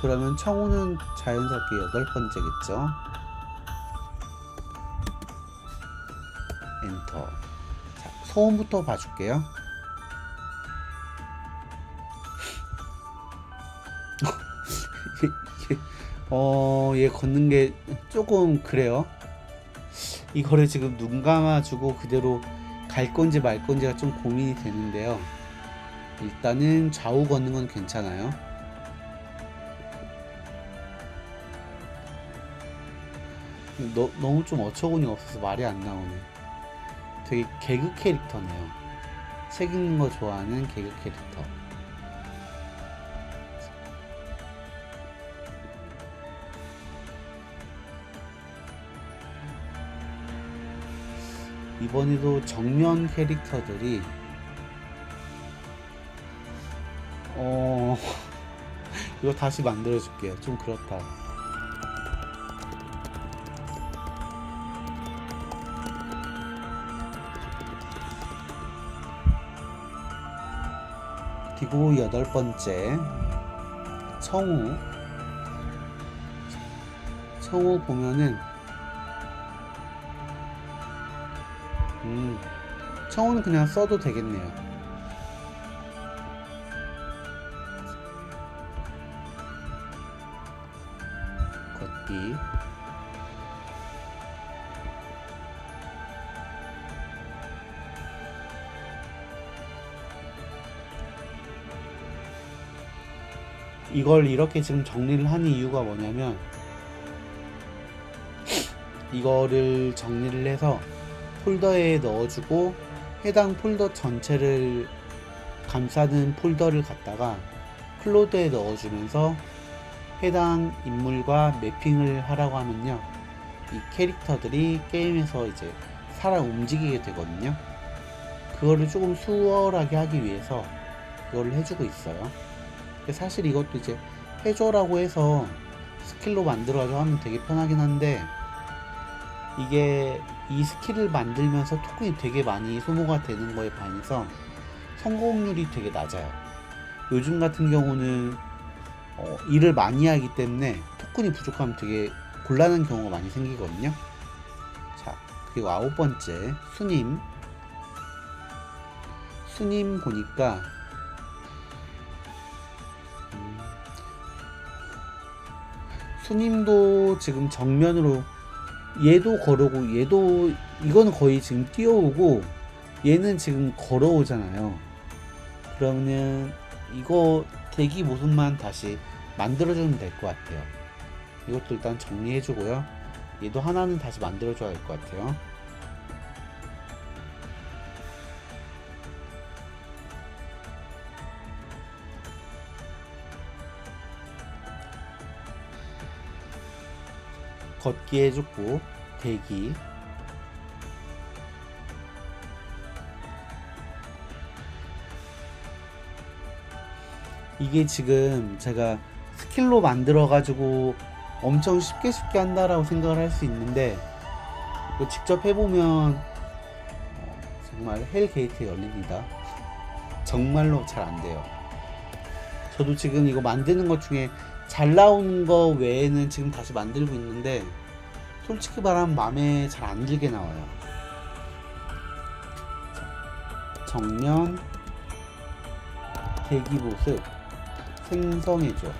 그러면 청우는 자연스럽게 8번째겠죠. 엔터. 자, 서운부터 봐줄게요. 얘 걷는 게 조금 그래요. 이거를 지금 눈 감아주고 그대로 갈 건지 말 건지가 좀 고민이 되는데요. 일단은 좌우 걷는 건 괜찮아요. 너무 좀 어처구니가 없어서 말이 안 나오네. 되게 개그 캐릭터네요. 책 읽는 거 좋아하는 개그 캐릭터. 이번에도 정면 캐릭터들이 이거 다시 만들어 줄게요. 좀 그렇다. 그리고 8번째 청우. 청우 보면은 청우는 그냥 써도 되겠네요. 걷기. 이걸 이렇게 지금 정리를 하는 이유가 뭐냐면, 이거를 정리를 해서 폴더에 넣어주고 해당 폴더 전체를 감싸는 폴더를 갖다가 클로드에 넣어주면서 해당 인물과 매핑을 하라고 하면요, 이 캐릭터들이 게임에서 이제 살아 움직이게 되거든요. 그거를 조금 수월하게 하기 위해서 그거를 해주고 있어요. 사실 이것도 이제 해줘라고 해서 스킬로 만들어가지고 하면 되게 편하긴 한데, 이게 이 스킬을 만들면서 토큰이 되게 많이 소모가 되는 거에 반해서 성공률이 되게 낮아요. 요즘 같은 경우는 일을 많이 하기 때문에 토큰이 부족하면 되게 곤란한 경우가 많이 생기거든요. 자, 그리고 9번째 수님. 수님 보니까 수님도 지금 정면으로 얘도 걸어오고 얘도, 이거는 거의 지금 뛰어오고 얘는 지금 걸어오잖아요. 그러면 이거 대기 모습만 다시 만들어주면 될 것 같아요. 이것도 일단 정리해주고요. 얘도 하나는 다시 만들어줘야 될 것 같아요. 걷기 해줬고, 대기. 이게 지금 제가 스킬로 만들어 가지고 엄청 쉽게 한다라고 생각을 할 수 있는데, 이거 직접 해보면 정말 헬 게이트 열립니다. 정말로 잘 안 돼요. 저도 지금 이거 만드는 것 중에 잘 나온 거 외에는 지금 다시 만들고 있는데, 솔직히 말하면 마음에 잘 안 들게 나와요. 정면 대기 모습 생성해줘.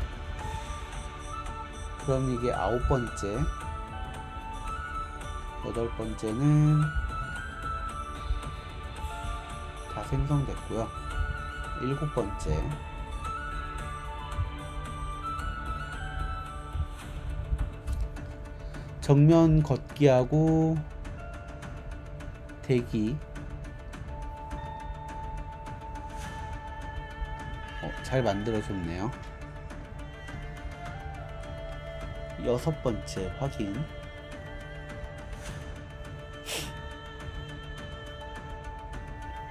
그럼 이게 9번째, 8번째는 다 생성됐고요. 7번째 정면 걷기하고 대기. 잘 만들어줬네요. 6번째 확인.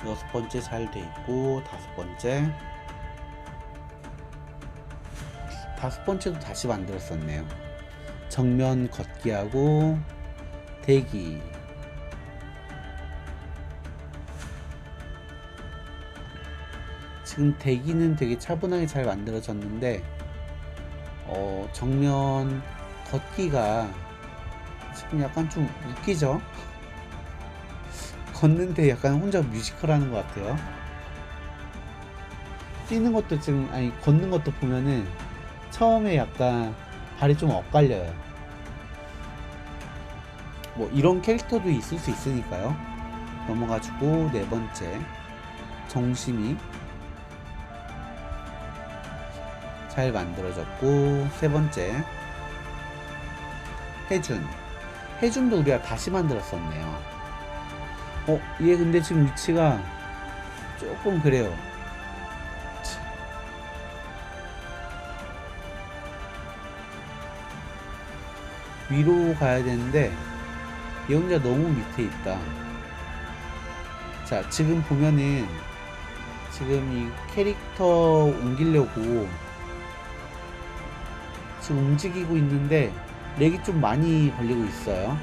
여섯 번째 잘 돼있고, 5번째 다섯 번째도 다시 만들었었네요. 정면 걷기하고 대기. 지금 대기는 되게 차분하게 잘 만들어졌는데 정면 걷기가 지금 약간 좀 웃기죠? 걷는데 약간 혼자 뮤지컬 하는 것 같아요. 뛰는 것도 지금, 아니, 걷는 것도 보면은 처음에 약간 발이 좀 엇갈려요. 뭐 이런 캐릭터도 있을 수 있으니까요. 넘어가지고 네 번째 정심이 잘 만들어졌고, 세 번째 해준도 우리가 다시 만들었었네요. 얘 근데 지금 위치가 조금 그래요. 위로 가야 되는데 얘 혼자 너무 밑에 있다. 자, 지금 보면은 지금 이 캐릭터 옮기려고 지금 움직이고 있는데 렉이 좀 많이 걸리고 있어요.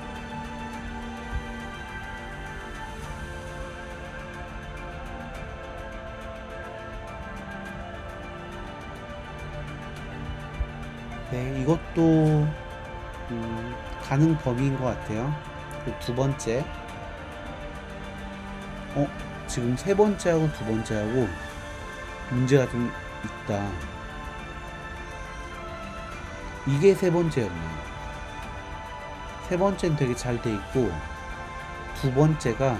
네, 이것도 가능 범위인 것 같아요. 두 번째, 지금 세 번째하고 두 번째하고 문제가 좀 있다. 이게 세 번째였네요. 세 번째는 되게 잘 돼 있고, 두 번째가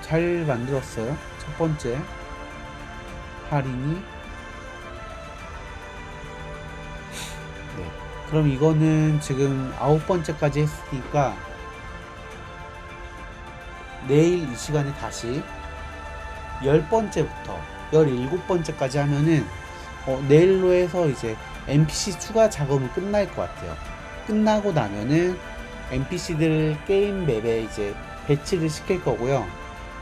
잘 만들었어요. 첫 번째 할인이. 네. 그럼 이거는 지금 9번째까지 했으니까 내일 이 시간에 다시 10번째부터 17번째까지 하면은 내일로 해서 이제 NPC 추가 작업은 끝날 것 같아요. 끝나고 나면은 NPC들 게임 맵에 이제 배치를 시킬 거고요.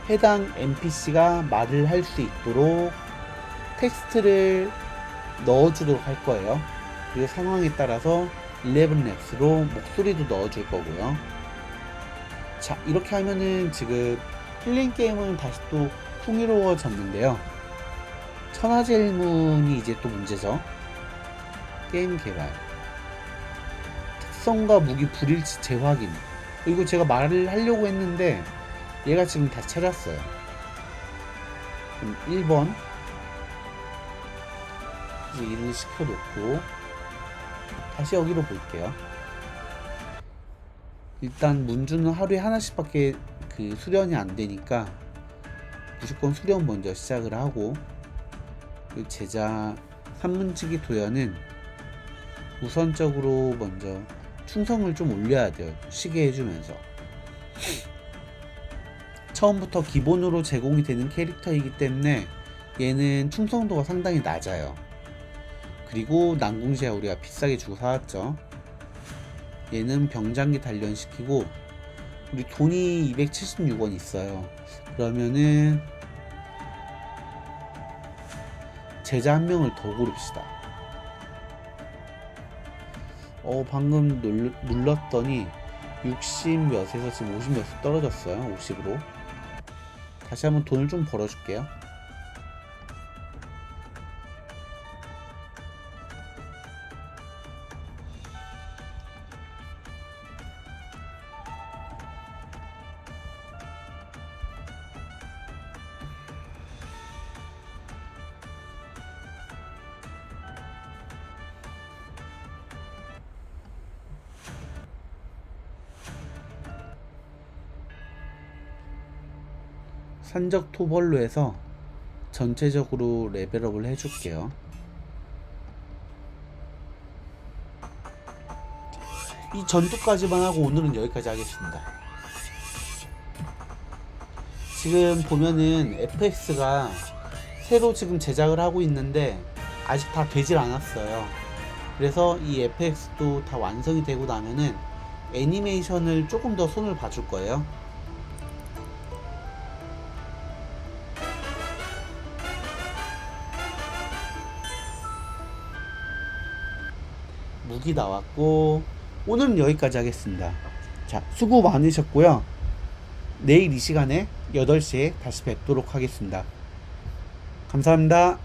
해당 NPC가 말을 할 수 있도록 텍스트를 넣어주도록 할 거예요. 그리고 상황에 따라서 11랩스로 목소리도 넣어줄 거고요. 자, 이렇게 하면은 지금 힐링 게임은 다시 또 풍요로워졌는데요. 천하제일문이 이제 또 문제죠. 게임 개발, 특성과 무기 불일치 재확인. 이거 제가 말을 하려고 했는데 얘가 지금 다시 찾았어요. 그럼 1번 이제 일을 시켜놓고 다시 여기로 볼게요. 일단 문주는 하루에 하나씩밖에 그 수련이 안 되니까 무조건 수련 먼저 시작을 하고, 그 제자 산문지기 도연은 우선적으로 먼저 충성을 좀 올려야 돼요. 쉬게 해주면서. 처음부터 기본으로 제공이 되는 캐릭터이기 때문에 얘는 충성도가 상당히 낮아요. 그리고 난궁시야 우리가 비싸게 주고 사왔죠. 얘는 병장기 단련시키고, 우리 돈이 276원 있어요. 그러면은 제자 한 명을 더 고릅시다. 방금 눌렀더니 60 몇에서 지금 50 몇으로 떨어졌어요. 50으로. 다시 한번 돈을 좀 벌어줄게요. 산적 토벌로 해서 전체적으로 레벨업을 해줄게요. 이 전투까지만 하고 오늘은 여기까지 하겠습니다. 지금 보면은 FX가 새로 지금 제작을 하고 있는데 아직 다 되질 않았어요. 그래서 이 FX도 다 완성이 되고 나면은 애니메이션을 조금 더 손을 봐줄 거예요. 무기 나왔고, 오늘은 여기까지 하겠습니다. 자, 수고 많으셨고요. 내일 이 시간에 8시에 다시 뵙도록 하겠습니다. 감사합니다.